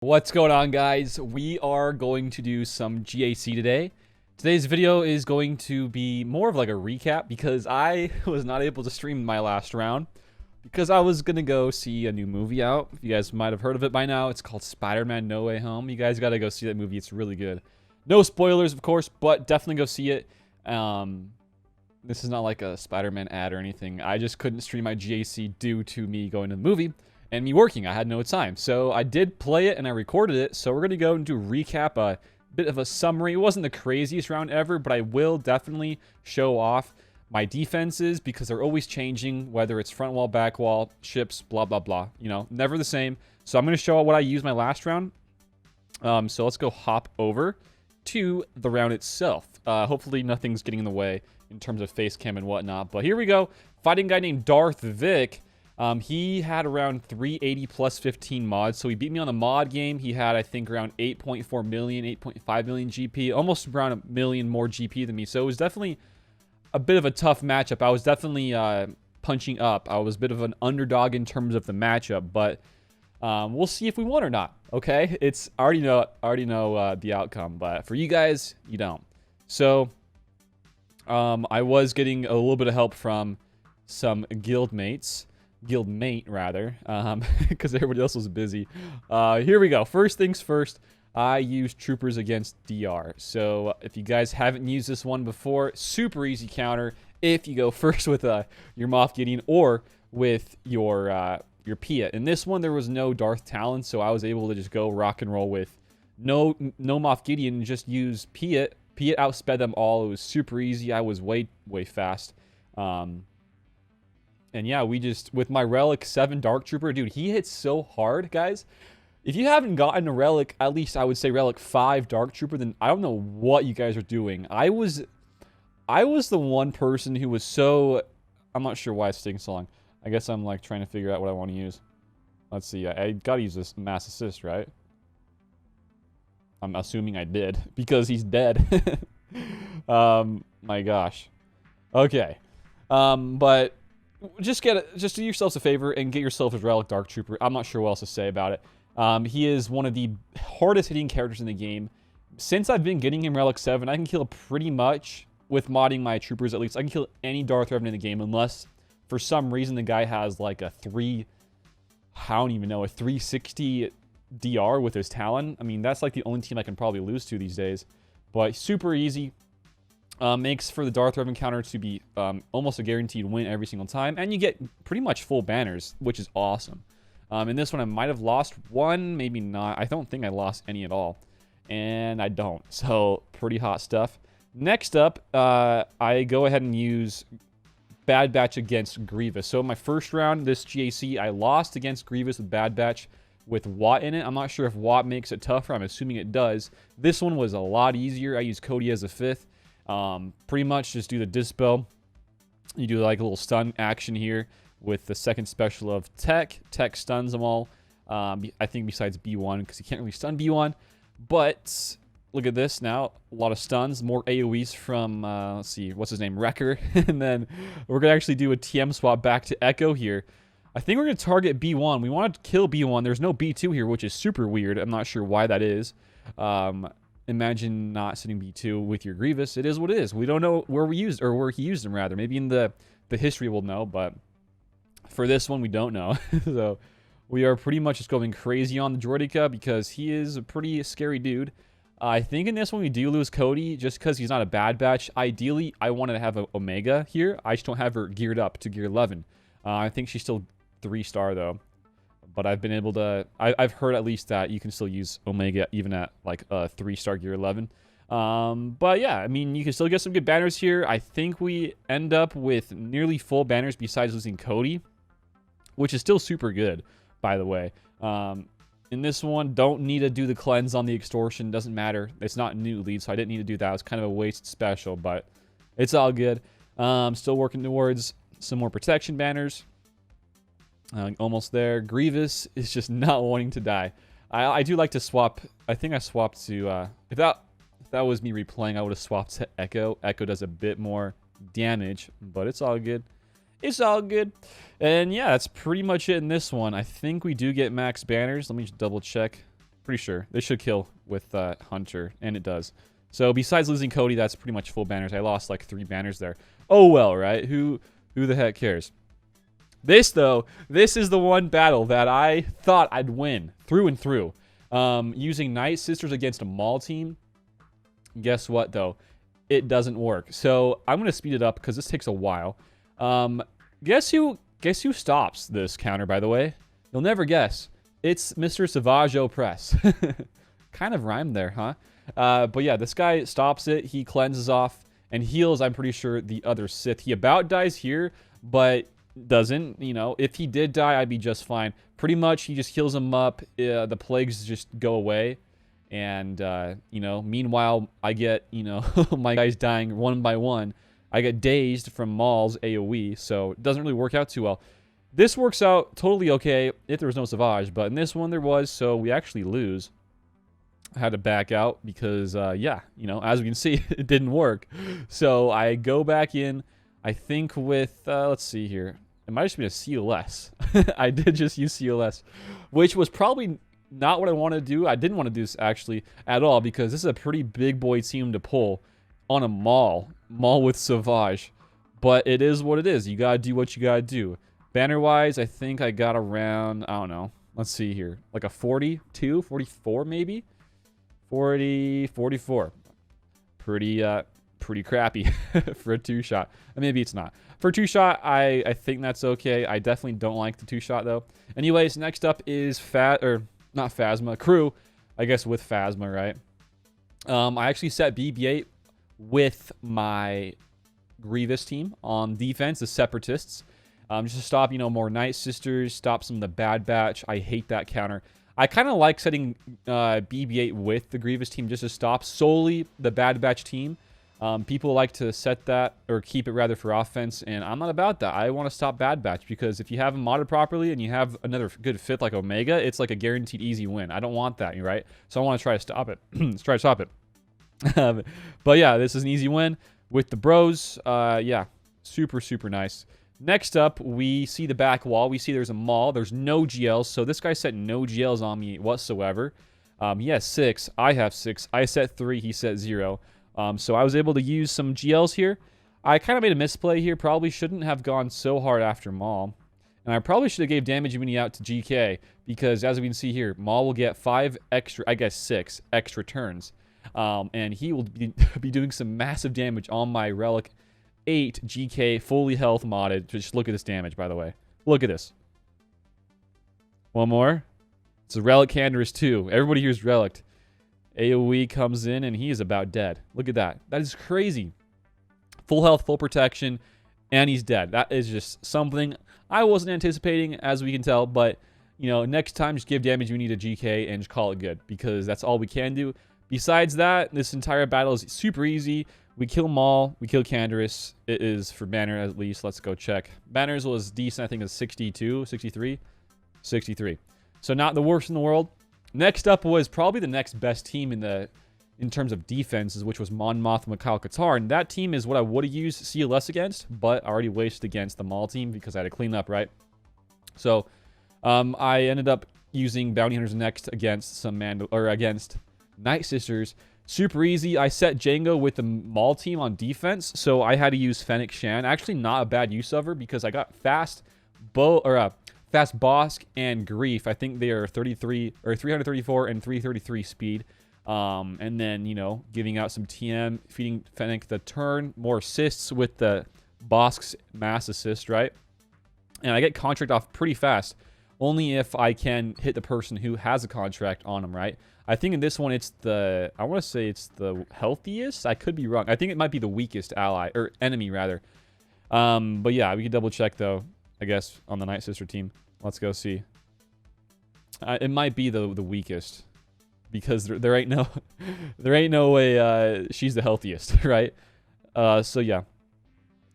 What's going on, guys? We are going to do some GAC today. Today's video is going to be more of like a recap because I was not able to stream my last round because I was gonna go see a new movie out. You guys might have heard of it by now. It's called Spider-Man No Way Home. You guys gotta go see that movie. It's really good. No spoilers, of course, but definitely go see it. This is not like a Spider-Man ad or anything. I just couldn't stream my GAC due to me going to the movie and me working. I had no time. So I did play it and I recorded it. So we're going to go and do a recap, a bit of a summary. It wasn't the craziest round ever, but I will definitely show off my defenses because they're always changing, whether it's front wall, back wall, ships, blah, blah, blah. You know, never the same. So I'm going to show what I used my last round. So let's go hop over to the round itself. Hopefully nothing's getting in the way in terms of face cam and whatnot. But here we go. Fighting a guy named Darth Vic. He had around 380 plus 15 mods, so he beat me on the mod game. He had, I think, around 8.4 million, 8.5 million GP, almost around a million more GP than me. So it was definitely a bit of a tough matchup. I was definitely punching up. I was a bit of an underdog in terms of the matchup, but we'll see if we won or not. Okay, I already know the outcome, but for you guys, you don't. So I was getting a little bit of help from some guildmate rather, because everybody else was busy. Here we go. First things first, I used troopers against DR. So if you guys haven't used this one before, super easy counter if you go first with your Moff Gideon or with your Pia. In this one, there was no Darth Talon, so I was able to just go rock and roll with no Moff Gideon and just use Pia. Pia outsped them all. It was super easy. I was way fast. And yeah, we just, with my Relic 7 Dark Trooper, dude, he hits so hard, guys. If you haven't gotten a Relic, at least I would say Relic 5 Dark Trooper, then I don't know what you guys are doing. I was the one person who was so, I'm not sure why it's taking so long. I guess I'm like trying to figure out what I want to use. Let's see, I gotta use this mass assist, right? I'm assuming I did, because he's dead. My gosh. Okay. But just do yourselves a favor and get yourself a Relic Dark Trooper. I'm not sure what else to say about it. He is one of the hardest hitting characters in the game. Since I've been getting him Relic 7, I can kill pretty much, with modding my troopers at least, I can kill any Darth Revan in the game, unless for some reason the guy has like a 360 DR with his Talon. I mean, that's like the only team I can probably lose to these days. But super easy. Makes for the Darth Revan counter to be almost a guaranteed win every single time. And you get pretty much full banners, which is awesome. In this one, I might have lost one, maybe not. I don't think I lost any at all. And I don't. So, pretty hot stuff. Next up, I go ahead and use Bad Batch against Grievous. So, in my first round, this GAC, I lost against Grievous with Bad Batch with Watt in it. I'm not sure if Watt makes it tougher. I'm assuming it does. This one was a lot easier. I used Cody as a 5th. Pretty much just do the Dispel. You do like a little stun action here with the second special of Tech. Tech stuns them all. I think besides B1, because you can't really stun B1. But look at this now. A lot of stuns. More AoEs from, let's see, what's his name? Wrecker. And then we're going to actually do a TM swap back to Echo here. I think we're going to target B1. We want to kill B1. There's no B2 here, which is super weird. I'm not sure why that is. Imagine not sitting B2 with your Grievous. It is what it is. We don't know where we used, or where he used him, rather. Maybe in the history we'll know, but for this one, we don't know. So we are pretty much just going crazy on the Droideka because he is a pretty scary dude. I think in this one, we do lose Cody just because he's not a Bad Batch. Ideally, I wanted to have an Omega here. I just don't have her geared up to gear 11. I think she's still 3-star, though. But I've been able to, I've heard at least that you can still use Omega even at like a 3-star gear 11. But yeah, I mean, you can still get some good banners here. I think we end up with nearly full banners besides losing Cody, which is still super good, by the way. In this one, don't need to do the cleanse on the extortion. Doesn't matter. It's not new lead, so I didn't need to do that. It was kind of a waste special, but it's all good. Still working towards some more protection banners. Almost there. Grievous is just not wanting to die. I do like to swap. I think I swapped to, if that was me replaying, I would have swapped to Echo. Echo does a bit more damage, but it's all good. It's all good. And yeah, that's pretty much it in this one. I think we do get max banners. Let me just double check. Pretty sure. This should kill with Hunter, and it does. So besides losing Cody, that's pretty much full banners. I lost like 3 banners there. Oh well, right? Who the heck cares? This, though, this is the one battle that I thought I'd win through and through. Using Night Sisters against a MAUL team. Guess what, though? It doesn't work. So I'm going to speed it up because this takes a while. Guess who stops this counter, by the way? You'll never guess. It's Mr. SWGoH Press. Kind of rhymed there, huh? But yeah, this guy stops it. He cleanses off and heals, I'm pretty sure, the other Sith. He about dies here, but doesn't. You know, if he did die, I'd be just fine. Pretty much, he just heals him up. The plagues just go away. And, you know, meanwhile, I get, you know, my guys dying one by one. I get dazed from MAUL's AoE, so it doesn't really work out too well. This works out totally okay if there was no SWGoH, but in this one there was, so we actually lose. I had to back out because, yeah, you know, as we can see, it didn't work. So I go back in, I think with, let's see here. It might just be a CLS. I did just use CLS, which was probably not what I wanted to do. I didn't want to do this, actually, at all, because this is a pretty big boy team to pull on a MAUL with SWGoH. But it is what it is. You gotta do what you gotta do. Banner-wise, I think I got around, I don't know. Let's see here. Like a 42, 44 maybe? 40, 44. Pretty crappy for a 2-shot. Maybe it's not. For a 2-shot, I think that's okay. I definitely don't like the 2-shot, though. Anyways, next up is not Phasma, Crew. I guess with Phasma, right? I actually set BB-8 with my Grevious team on defense, the Separatists. Just to stop, you know, more Night Sisters, stop some of the Bad Batch. I hate that counter. I kind of like setting BB-8 with the Grevious team just to stop solely the Bad Batch team. People like to set that, or keep it rather, for offense, and I'm not about that. I want to stop Bad Batch, because if you have them modded properly and you have another good fit like Omega, it's like a guaranteed easy win. I don't want that, right? So I want to try to stop it. Let's try to stop it. But yeah, this is an easy win with the bros. Yeah, super nice. Next up, we see the back wall. We see there's a MAUL. There's no GLs, so this guy set no GLs on me whatsoever. He has 6. I have 6. I set 3. He set 0. So I was able to use some GLs here. I kind of made a misplay here. Probably shouldn't have gone so hard after MAUL. And I probably should have gave damage immunity out to GK, because as we can see here, MAUL will get 5 extra, I guess 6 extra turns. And he will be doing some massive damage on my Relic 8 GK fully health modded. Just look at this damage, by the way. Look at this. One more. It's a Relic Canderous 2. Everybody here's Relic. AoE comes in and he is about dead. Look at that. That is crazy. Full health, full protection, and he's dead. That is just something I wasn't anticipating, as we can tell, but, you know, next time just give damage immunity to GK and just call it good, because that's all we can do. Besides that, this entire battle is super easy. We kill MAUL, we kill Canderous. It is for Banner, at least. Let's go check. Banner's was decent, I think it's 62, 63, 63. So not the worst in the world. Next up was probably the next best team in terms of defenses, which was Mon Mothma Kyle Katarn. And that team is what I would have used CLS against, but I already wasted against the MAUL team because I had to clean up, right? So I ended up using Bounty Hunters next against against Night Sisters. Super easy. I set Django with the MAUL team on defense, so I had to use Fennec Shan. Actually, not a bad use of her, because I got fast Bosk and Grief. I think they are 33 or 334 and 333 speed. And then, you know, giving out some TM, feeding Fennec the turn, more assists with the Bosk's mass assist, right? And I get contract off pretty fast, only if I can hit the person who has a contract on them, right? I think in this one it's I want to say it's the healthiest. I could be wrong. I think it might be the weakest ally, or enemy rather. But yeah, we can double check though, I guess, on the Night Sister team. Let's go see. It might be the weakest, because there ain't no way she's the healthiest, right? So yeah,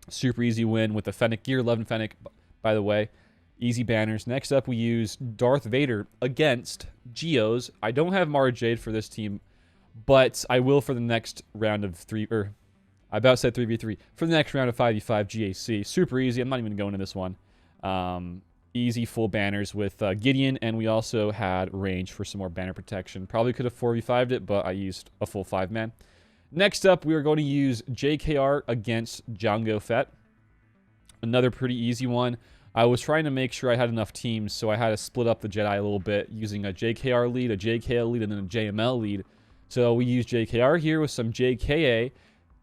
super easy win with the Fennec, Gear 11 Fennec, by the way. Easy banners. Next up, we use Darth Vader against Geos. I don't have Mara Jade for this team, but I will for the next round of I about said 3v3. For the next round of 5v5 GAC. Super easy. I'm not even going to this one. easy full banners with Gideon, and we also had range for some more banner protection. Probably could have 4v5'd it, but I used a full 5-man. Next up, we are going to use JKR against Django Fett. Another pretty easy one. I was trying to make sure I had enough teams, so I had to split up the Jedi a little bit using a JKR lead, a JKL lead, and then a JML lead. So we use JKR here with some JKA.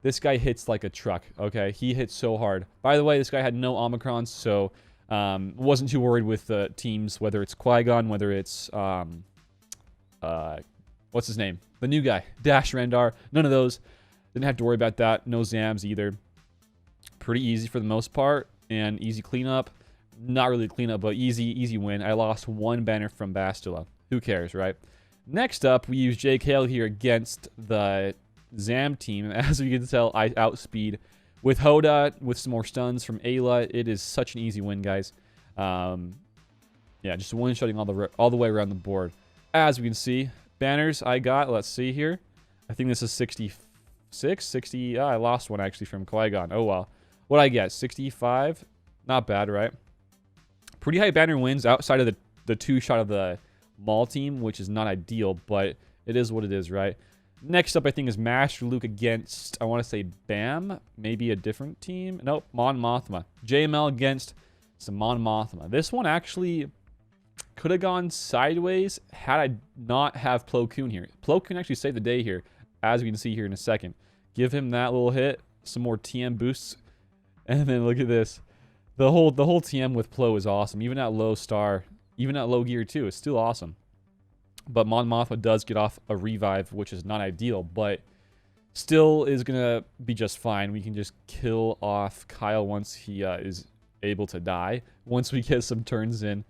This guy hits like a truck, okay? He hits so hard. By the way, this guy had no Omicrons, so wasn't too worried with the teams, whether it's Qui-Gon, whether it's, what's his name? The new guy, Dash Rendar. None of those. Didn't have to worry about that. No Zams either. Pretty easy for the most part, and easy cleanup. Not really cleanup, but easy win. I lost one banner from Bastila. Who cares, right? Next up, we use JKL here against the Zam team. As you can tell, I outspeed with Hoda, with some more stuns from Ayla. It is such an easy win, guys. Yeah, just one-shotting all the way around the board. As we can see, banners I got, let's see here. I think this is 66, 60. I lost one actually from Qui-Gon. Oh, well. What'd I get? 65? Not bad, right? Pretty high banner wins outside of the two-shot of the MAUL team, which is not ideal, but it is what it is, right? Next up, I think, is Master Luke against, I want to say, BAM. Maybe a different team. Nope, Mon Mothma. JML against some Mon Mothma. This one actually could have gone sideways had I not have Plo Koon here. Plo Koon actually saved the day here, as we can see here in a second. Give him that little hit, some more TM boosts, and then look at this. The whole TM with Plo is awesome. Even at low star, even at low gear too, it's still awesome. But Mon Mothma does get off a revive, which is not ideal, but still is going to be just fine. We can just kill off Kyle once he is able to die, once we get some turns in.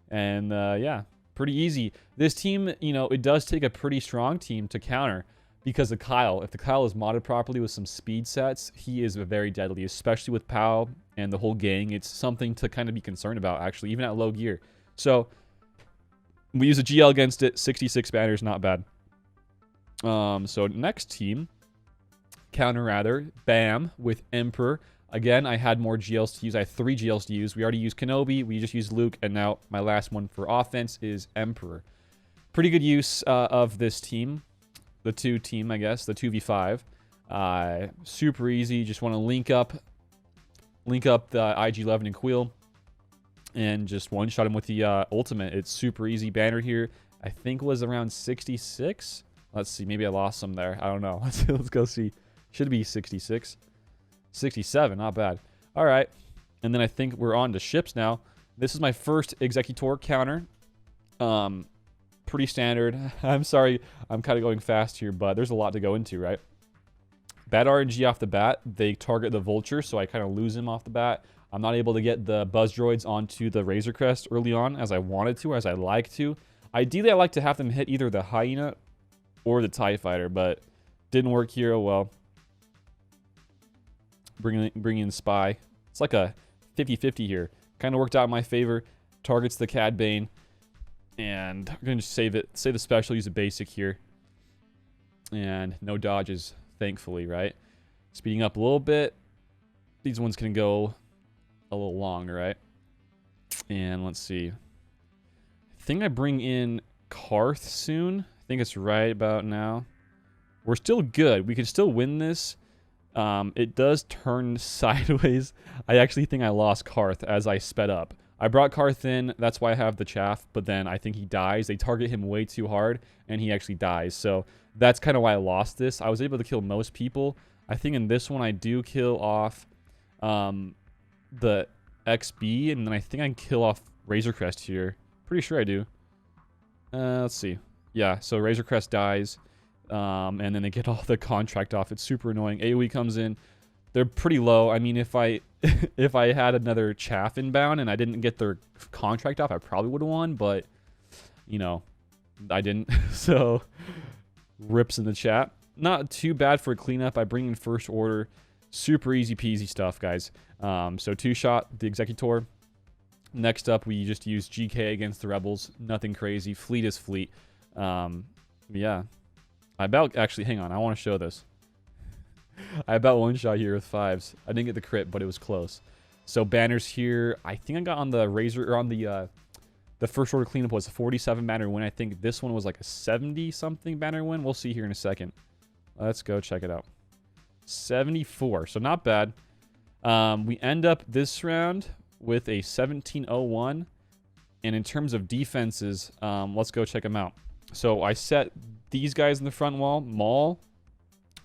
And yeah, pretty easy. This team, you know, it does take a pretty strong team to counter because of Kyle. If the Kyle is modded properly with some speed sets, he is very deadly, especially with POW and the whole gang. It's something to kind of be concerned about, actually, even at low gear. So we use a GL against it. 66 banners, not bad. So next team, counter rather, BAM with Emperor. Again, I had more GLs to use. I had 3 GLs to use. We already used Kenobi. We just used Luke. And now my last one for offense is Emperor. Pretty good use of this team. The 2 team, I guess. The 2v5. Super easy. Just want to link up the IG-11 and Queel. And just one-shot him with the ultimate. It's super easy. Banner here, I think, was around 66. Let's see. Maybe I lost some there. I don't know. Let's go see. Should be 66. 67. Not bad. All right. And then I think we're on to ships now. This is my first Executor counter. Pretty standard. I'm sorry. I'm kind of going fast here, but there's a lot to go into, right? Bad RNG off the bat. They target the Vulture, so I kind of lose him off the bat. I'm not able to get the Buzz Droids onto the Razor Crest early on as I wanted to, as I like to. Ideally, I like to have them hit either the Hyena or the TIE Fighter, but didn't work here. Oh, well. Bring in Spy. It's like a 50-50 here. Kind of worked out in my favor. Targets the Cad Bane. And I'm going to just save it. Save the special, use a basic here. And no dodges, thankfully, right? Speeding up a little bit. These ones can go a little longer, right? And let's see. I think I bring in Karth soon. I think it's right about now. We're still good. We can still win this. It does turn sideways. I actually think I lost Karth as I sped up. I brought Karth in. That's why I have the chaff. But then I think he dies. They target him way too hard, and he actually dies. So that's kind of why I lost this. I was able to kill most people. I think in this one I do kill off the XB, and then I think I can kill off Razor Crest here. Pretty sure I do. Let's see. Yeah, so Razor Crest dies, and then they get all the contract off. It's super annoying. AoE comes in. They're pretty low. I mean, if I if I had another chaff inbound and I didn't get their contract off, I probably would have won, but, you know, I didn't. So, rips in the chat. Not too bad for a cleanup. I bring in First Order. Super easy peasy stuff, guys. So 2-shot the Executor. Next up, we just use GK against the Rebels. Nothing crazy. Fleet is fleet. Yeah. I about... Actually, hang on. I want to show this. I about one-shot here with 5s. I didn't get the crit, but it was close. So banners here, I think I got on the Razor, or on the first order cleanup was a 47 banner win. I think this one was like a 70 something banner win. We'll see here in a second. Let's go check it out. 74, so not bad. We end up this round with a 1701. And in terms of defenses, let's go check them out. So I set these guys in the front wall. MAUL.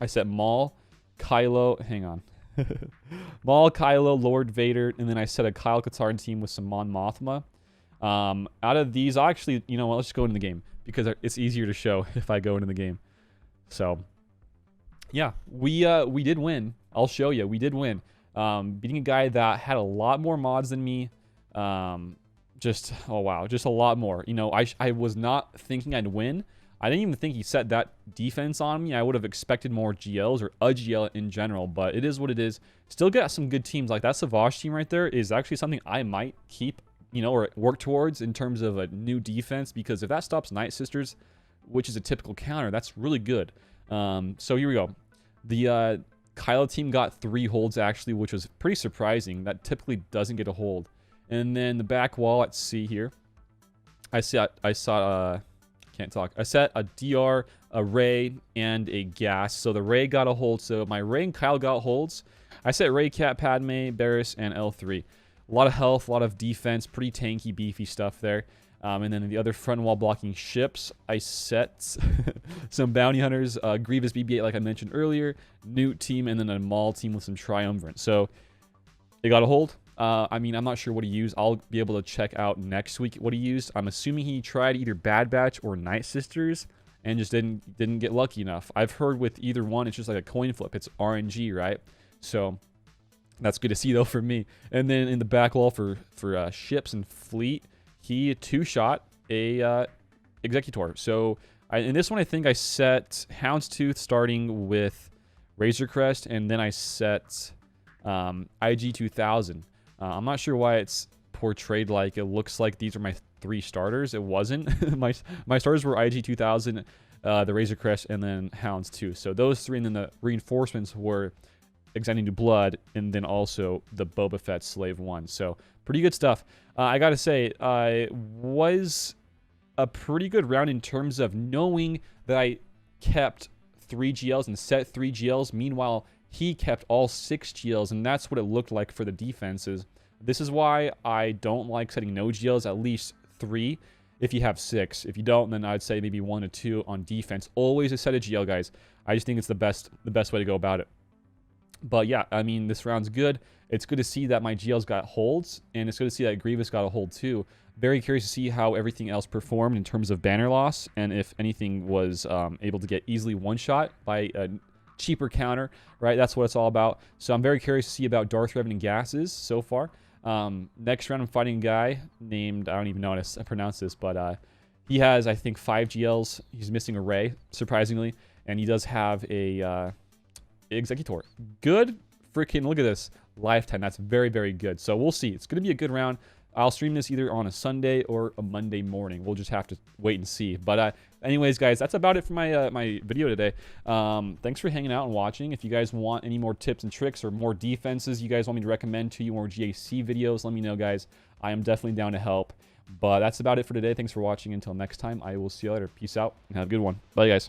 I set MAUL, Kylo. Hang on. MAUL, Kylo, Lord Vader. And then I set a Kyle Katarn team with some Mon Mothma. Out of these, I'll actually, you know what, let's just go into the game. Because it's easier to show if I go into the game. So, yeah. We did win. I'll show you. We did win. Beating a guy that had a lot more mods than me. Just, oh wow, just a lot more. You know, I was not thinking I'd win. I didn't even think he set that defense on me. I would have expected more GLs or a GL in general, but it is what it is. Still got some good teams. Like that SWGoH team right there is actually something I might keep, you know, or work towards in terms of a new defense, because if that stops Night Sisters, which is a typical counter, that's really good. So here we go. The Kylo team got 3 holds actually, which was pretty surprising. That typically doesn't get a hold. And then the back wall, let's see here. I set a DR, a Rey, and a Gas. So the Rey got a hold. So my Rey and Kyle got holds. I set Rey, Cat, Padme, Barriss, and L3. A lot of health, a lot of defense, pretty tanky, beefy stuff there. And then the other front wall blocking ships, I set some bounty hunters, Grievous BB-8 like I mentioned earlier, Newt team, and then a MAUL team with some Triumvirate. So it got a hold. I mean, I'm not sure what he used. I'll be able to check out next week what he used. I'm assuming he tried either Bad Batch or Night Sisters and just didn't get lucky enough. I've heard with either one, it's just like a coin flip. It's RNG, right? So that's good to see though for me. And then in the back wall for ships and fleet, he 2-shot a Executor. So in this one, I think I set Houndstooth starting with Razor Crest, and then I set IG 2000. I'm not sure why it's portrayed like it looks like these are my 3 starters. It wasn't. my starters were IG 2000, the Razor Crest, and then Houndstooth. So those 3, and then the reinforcements were Extending to Blood, and then also the Boba Fett Slave 1. So pretty good stuff. I gotta say, was a pretty good round in terms of knowing that I kept 3 GLs and set 3 GLs. Meanwhile, he kept all 6 GLs, and that's what it looked like for the defenses. This is why I don't like setting no GLs, at least 3 if you have 6. If you don't, then I'd say maybe 1 to 2 on defense. Always a set of GL, guys. I just think it's the best way to go about it. But yeah, I mean, this round's good. It's good to see that my GLs got holds, and it's good to see that Grievous got a hold too. Very curious to see how everything else performed in terms of banner loss, and if anything was able to get easily one-shot by a cheaper counter, right? That's what it's all about. So I'm very curious to see about Darth Revan and Gases so far. Next round, I'm fighting a guy named, I don't even know how to pronounce this, but he has, I think, 5 GLs. He's missing a Rey, surprisingly, and he does have a Executor. Good freaking, look at this. Lifetime. That's very, very good. So we'll see. It's going to be a good round. I'll stream this either on a Sunday or a Monday morning. We'll just have to wait and see. But anyways, guys, that's about it for my my video today. Thanks for hanging out and watching. If you guys want any more tips and tricks or more defenses you guys want me to recommend to you, more GAC videos, let me know, guys. I am definitely down to help. But that's about it for today. Thanks for watching. Until next time, I will see you later. Peace out and have a good one. Bye, guys.